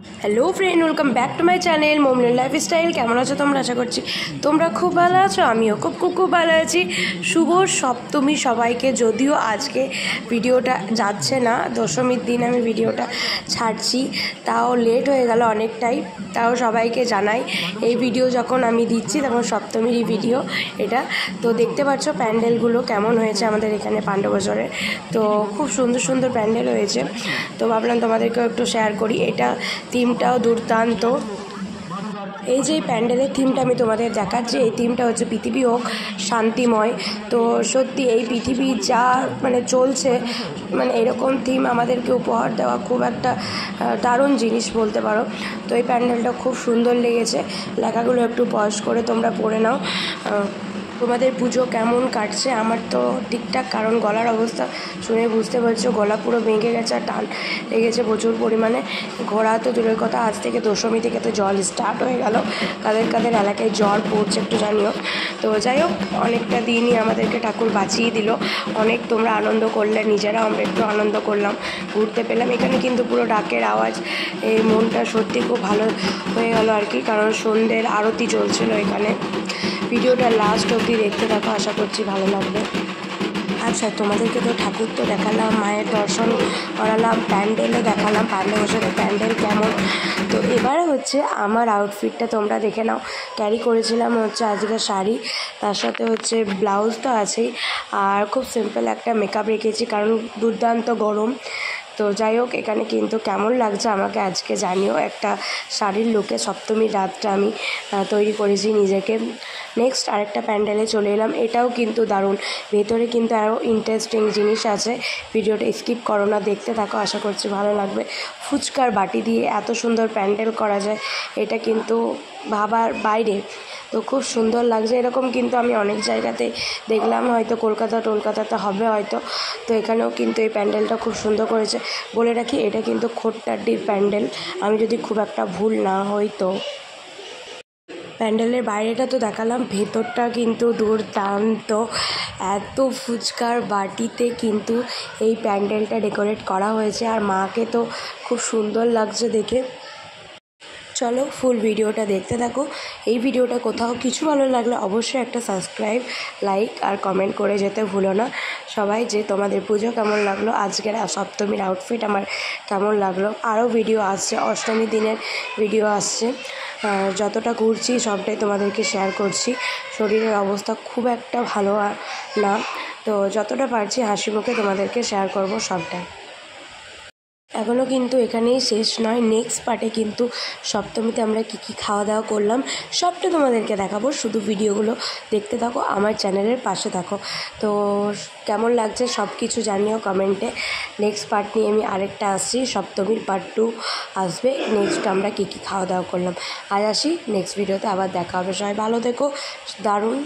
Hello friend, welcome back to my channel Mominul lifestyle. কেমন আছো তোমরা? আশা করছি তোমরা খুব ভালো আছো, আমিও খুব খুব খুব ভালো আছি। শুভ সপ্তমী সবাইকে। যদিও আজকে ভিডিওটা যাচ্ছে না, দশমীর দিন আমি ভিডিওটা ছাড়ছি, তাও লেট হয়ে গেল অনেকটাই। তাও সবাইকে জানাই, এই ভিডিও যখন আমি দিচ্ছি তখন সপ্তমীরই ভিডিও এটা। তো দেখতে পাচ্ছ প্যান্ডেলগুলো কেমন হয়েছে আমাদের এখানে পাণ্ডবজরে। তো খুব সুন্দর সুন্দর প্যান্ডেল হয়েছে, তো ভাবলাম তোমাদেরকেও একটু শেয়ার করি। এটা থিমটাও দুর্দান্ত। এই যে প্যান্ডেলের থিমটা আমি তোমাদের দেখাচ্ছি, এই থিমটা হচ্ছে পৃথিবী হোক শান্তিময়। তো সত্যি এই পৃথিবী যা চলছে, এরকম থিম আমাদেরকে উপহার দেওয়া খুব একটা দারুণ জিনিস বলতে পারো। তো এই প্যান্ডেলটা খুব সুন্দর লেগেছে। লেখাগুলো একটু পজ করে তোমরা পড়ে নাও। তোমাদের পুজো কেমন কাটছে? আমার তো ঠিকঠাক, কারণ গলার অবস্থা শুনে বুঝতে পারছো গলা পুরো ভেঙে গেছে আর টান লেগেছে প্রচুর পরিমাণে। ঘোরা তো দূরের কথা, আজ থেকে দশমী থেকে তো জল স্টার্ট হয়ে গেল। কাদের কাদের এলাকায় জল পড়ছে একটু জানিও। তো যাই হোক, অনেকটা দিনই আমাদেরকে ঠাকুর বাঁচিয়ে দিল। অনেক তোমরা আনন্দ করলে, নিজেরাও আমরা একটু আনন্দ করলাম, ঘুরতে পেলাম। এখানে কিন্তু পুরো ডাকের আওয়াজ, এই মনটা সত্যি খুব ভালো হয়ে গেল আর কি, কারণ সন্ধ্যের আরতি চলছিল এখানে। ভিডিওটা লাস্ট অবধি দেখতে থাকো, আশা করছি ভালো লাগবে। আচ্ছা, তোমাদেরকে তো ঠাকুর তো দেখালাম, মায়ের দর্শন করালাম, প্যান্ডেলও দেখালাম, পাণ্ডবজরের প্যান্ডেল কেমন। তো এবারে হচ্ছে আমার আউটফিটটা তোমরা দেখে নাও। ক্যারি করেছিলাম হচ্ছে আজকে শাড়ি, তার সাথে হচ্ছে ব্লাউজ তো আছেই, আর খুব সিম্পল একটা মেকআপ রেখেছি কারণ দুর্দান্ত গরম। তো যাই হোক, এখানে কিন্তু কেমন লাগছে আমাকে আজকে জানিও। একটা শাড়ির লুকে সপ্তমীর রাতটা আমি তৈরি করেছি নিজেকে। নেক্সট আরেকটা প্যান্ডেলে চলে এলাম, এটাও কিন্তু দারুণ। ভেতরে কিন্তু আরও ইন্টারেস্টিং জিনিস আছে, ভিডিওটা স্কিপ করো না, দেখতে থাকো, আশা করছি ভালো লাগবে। ফুচকার বাটি দিয়ে এত সুন্দর প্যান্ডেল করা যায়, এটা কিন্তু ভাবার বাইরে। তো খুব সুন্দর লাগছে। এরকম কিন্তু আমি অনেক জায়গাতে দেখলাম, হয়তো কলকাতাতে হবে হয়তো। তো এখানেও কিন্তু এই প্যান্ডেলটা খুব সুন্দর করেছে। বলে রাখি, এটা কিন্তু খোট্টাড্ডির প্যান্ডেল, আমি যদি খুব একটা ভুল না হই। তো প্যান্ডেলের বাইরেটা তো দেখালাম, ভেতরটা কিন্তু দুর্দান্ত। এত ফুচকার বাটিতে কিন্তু এই প্যান্ডেলটা ডেকোরেট করা হয়েছে, আর মাকে তো খুব সুন্দর লাগছে দেখে। চলো ফুল ভিডিওটা দেখতে থাকো। এই ভিডিওটা কোথাও কিছু ভালো লাগলে অবশ্যই একটা সাবস্ক্রাইব, লাইক আর কমেন্ট করে যেতে ভুলো না সবাই, যে তোমাদের পুজো কেমন লাগলো, আজকের সপ্তমীর আউটফিট আমার কেমন লাগলো। আরও ভিডিও আসছে, অষ্টমী দিনের ভিডিও আসছে। যতটা ঘুরছি সবটাই তোমাদেরকে শেয়ার করছি। শরীরের অবস্থা খুব একটা ভালো না, তো যতটা পারছি হাসি মুখে তোমাদেরকে শেয়ার করব সবটাই। এখনও কিন্তু এখানেই শেষ নয়, নেক্সট পার্টে কিন্তু সপ্তমীতে আমরা কী কী খাওয়া দাওয়া করলাম সবটা তোমাদেরকে দেখাবো। শুধু ভিডিওগুলো দেখতে থাকো, আমার চ্যানেলের পাশে থাকো। তো কেমন লাগছে সব কিছু জানিও কমেন্টে। নেক্সট পার্ট নিয়ে আমি আরেকটা আসছি, সপ্তমীর পার্ট 2 আসবে। নেক্সট আমরা কী কী খাওয়া দাওয়া করলাম আজ আসি, নেক্সট ভিডিওতে আবার দেখা হবে। সবাই ভালো থেকো, দারুণ।